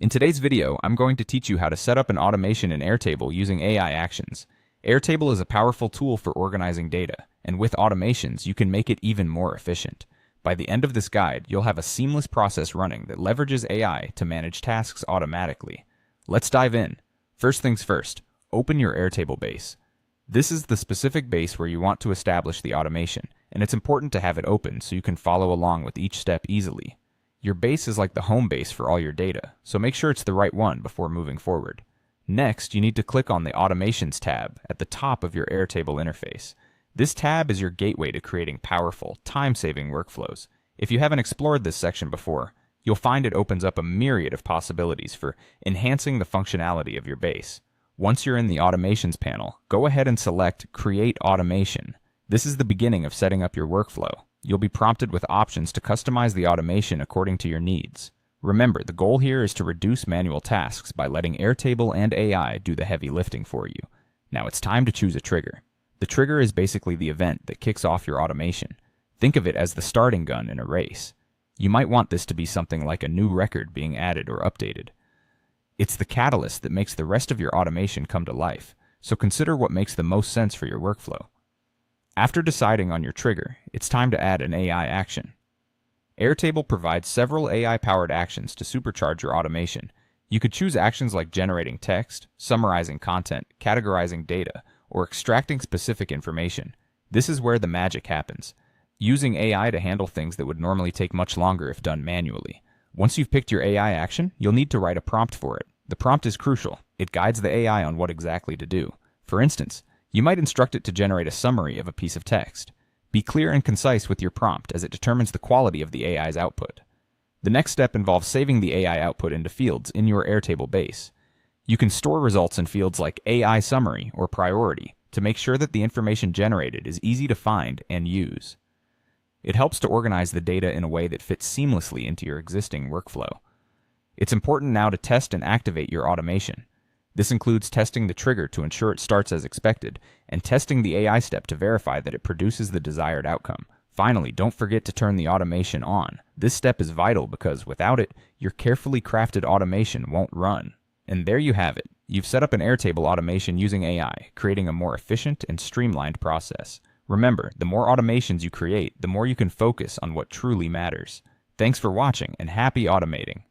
In today's video, I'm going to teach you how to set up an automation in Airtable using AI actions. Airtable is a powerful tool for organizing data, and with automations, you can make it even more efficient. By the end of this guide, you'll have a seamless process running that leverages AI to manage tasks automatically. Let's dive in. First things first, open your Airtable base. This is the specific base where you want to establish the automation, and it's important to have it open so you can follow along with each step easily. Your base is like the home base for all your data, so make sure it's the right one before moving forward. Next, you need to click on the Automations tab at the top of your Airtable interface. This tab is your gateway to creating powerful, time-saving workflows. If you haven't explored this section before, you'll find it opens up a myriad of possibilities for enhancing the functionality of your base. Once you're in the Automations panel, go ahead and select Create Automation. This is the beginning of setting up your workflow. You'll be prompted with options to customize the automation according to your needs. Remember, the goal here is to reduce manual tasks by letting Airtable and AI do the heavy lifting for you. Now it's time to choose a trigger. The trigger is basically the event that kicks off your automation. Think of it as the starting gun in a race. You might want this to be something like a new record being added or updated. It's the catalyst that makes the rest of your automation come to life, so consider what makes the most sense for your workflow. After deciding on your trigger, it's time to add an AI action. Airtable provides several AI-powered actions to supercharge your automation. You could choose actions like generating text, summarizing content, categorizing data, or extracting specific information. This is where the magic happens, using AI to handle things that would normally take much longer if done manually. Once you've picked your AI action, you'll need to write a prompt for it. The prompt is crucial. It guides the AI on what exactly to do. For instance, you might instruct it to generate a summary of a piece of text. Be clear and concise with your prompt as it determines the quality of the AI's output. The next step involves saving the AI output into fields in your Airtable base. You can store results in fields like AI Summary or Priority to make sure that the information generated is easy to find and use. It helps to organize the data in a way that fits seamlessly into your existing workflow. It's important now to test and activate your automation. This includes testing the trigger to ensure it starts as expected, and testing the AI step to verify that it produces the desired outcome. Finally, don't forget to turn the automation on. This step is vital because without it, your carefully crafted automation won't run. And there you have it. You've set up an Airtable automation using AI, creating a more efficient and streamlined process. Remember, the more automations you create, the more you can focus on what truly matters. Thanks for watching, and happy automating.